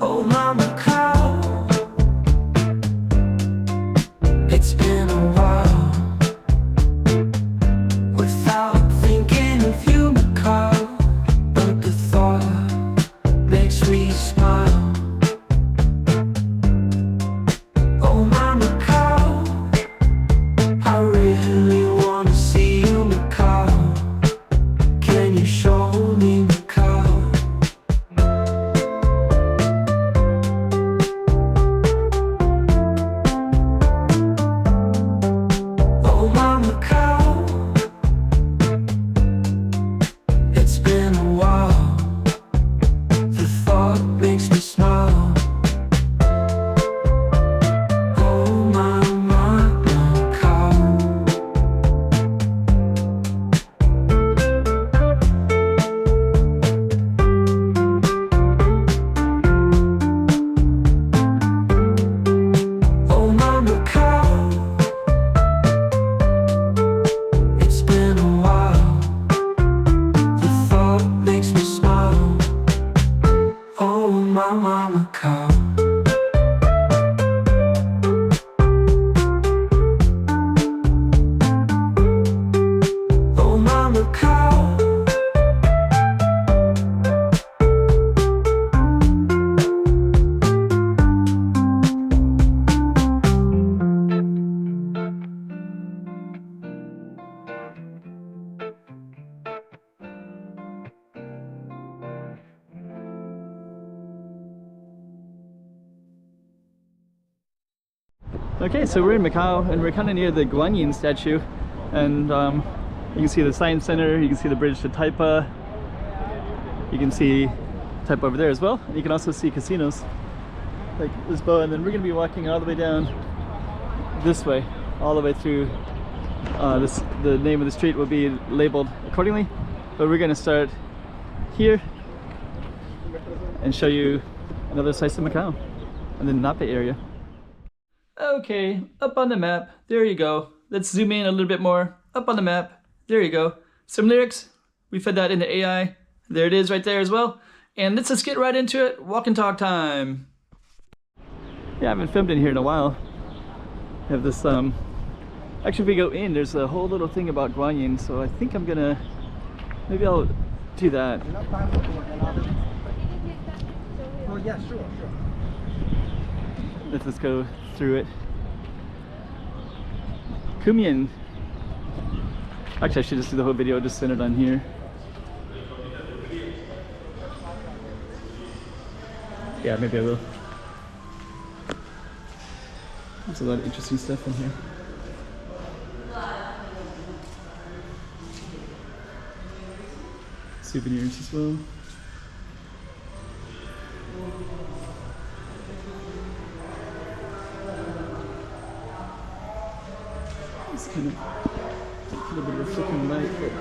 Oh my Macau, it's been a while without thinking of you, Macau, but the thought makes me smile. Oh my Macau, I really wanna see you, Macau. Can you show me Macau? Oh my Macau, it's been a while. The thought makes me smile. Oh my Macau. Oh my Macau, it's been a while. The thought makes me smile. Oh my Macau. Oh my Macau. Okay, so we're in Macau and we're kind of near the Guan Yin Statue, and you can see the Science Center, you can see the bridge to Taipa, you can see Taipa over there as well. You can also see casinos like Lisboa, and then we're going to be walking all the way down this way, all the way through the name of the street will be labeled accordingly, but we're going to start here and show you another slice of Macau and the Nape area. Okay, up on the map, there you go. Let's zoom in a little bit more. Up on the map, there you go. Some lyrics, we fed that into AI. There it is right there as well. And let's just get right into it. Walk and talk time. Yeah, I haven't filmed in here in a while. I have this, actually if we go in, there's a whole little thing about Guan Yin, so I think I'm gonna, maybe I'll do that. Oh yeah, sure. Let's just go through it. Kumian. Actually, I should just do the whole video just centered on here. Yeah, maybe I will. There's a lot of interesting stuff in here. Souvenirs as well. It's kind of a little bit of a flickering light, but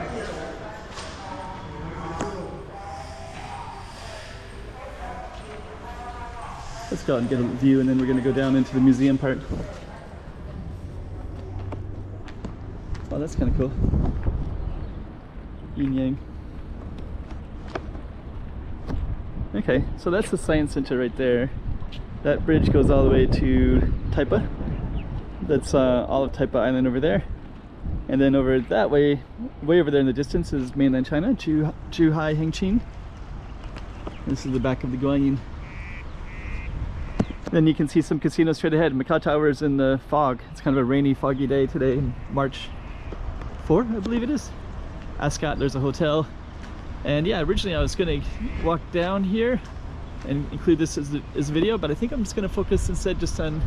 let's go out and get a view, and then we're going to go down into the museum part. Oh, that's kind of cool. Yin Yang. Okay, so that's the Science Center right there. That bridge goes all the way to Taipa. That's all of Taipa Island over there. And then over that way, way over there in the distance is mainland China, Zhuhai Hengqin. This is the back of the Guan Yin. Then you can see some casinos straight ahead. Macau Tower is in the fog. It's kind of a rainy, foggy day today, March 4, I believe it is. Ascot, there's a hotel. And yeah, originally I was going to walk down here and include this as a video, but I think I'm just going to focus instead just on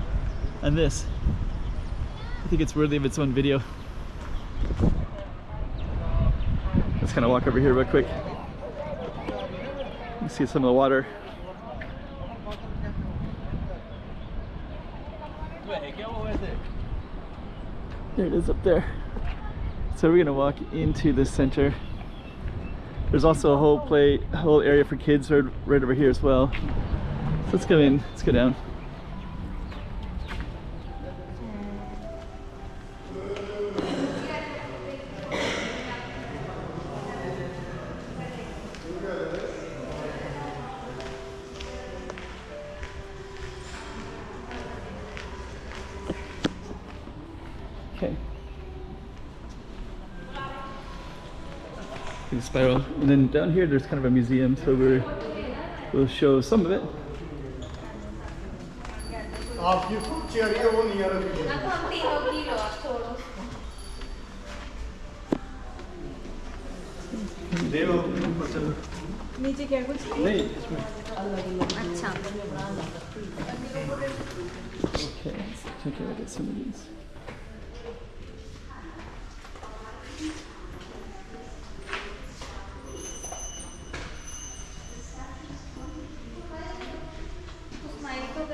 this. I think it's worthy of its own video. Let's kind of walk over here real quick. You can see some of the water. There it is up there. So we're gonna walk into the center. There's also a whole area for kids right over here as well. So let's go in, let's go down. the spiral. And then down here there's kind of a museum, so we'll show some of it. नीचे क्या कुछ Hey, अच्छा okay, let's take a look at some of these.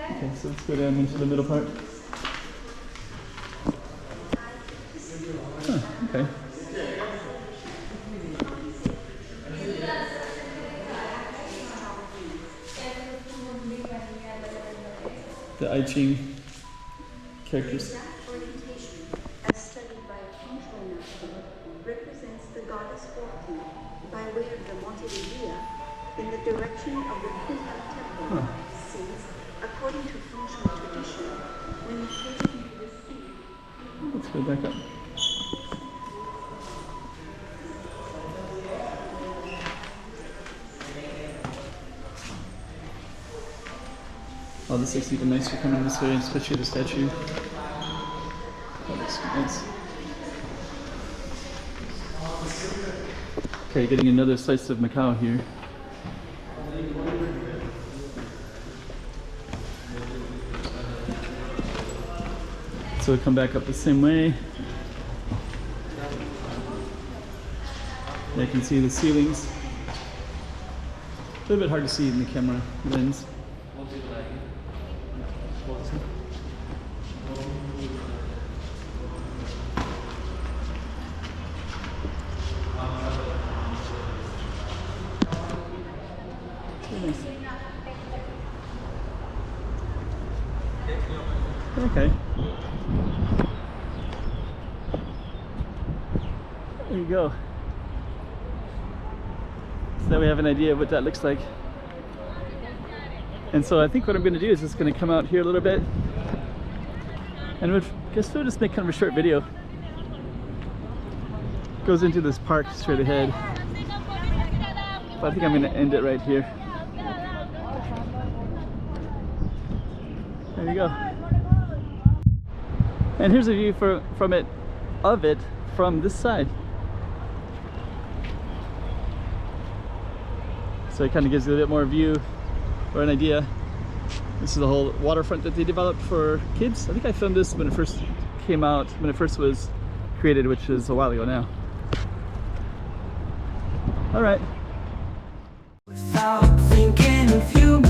Okay, so let's go down into the middle part. Huh, okay. The I Ching characters. That orientation, as studied by a feng shui master, represents the goddess walking by way of the Monte Villa in the direction of the Kunta temple, since, according to feng shui tradition, when you face into the sea, Let's go back up. Oh, this looks even nicer coming this way, especially the statue. That looks nice. Okay, getting another slice of Macau here. So we come back up the same way. And I can see the ceilings. A little bit hard to see in the camera lens. Okay. There you go. So now we have an idea of what that looks like. And so I think what I'm going to do is just going to come out here a little bit. And I guess we'll just make kind of a short video. Goes into this park straight ahead. But I think I'm going to end it right here. There you go. And here's a view from it from this side. So it kind of gives you a bit more view or an idea. This is the whole waterfront that they developed for kids. I think I filmed this when it first came out, when it first was created, which is a while ago now. All right. Without thinking of you.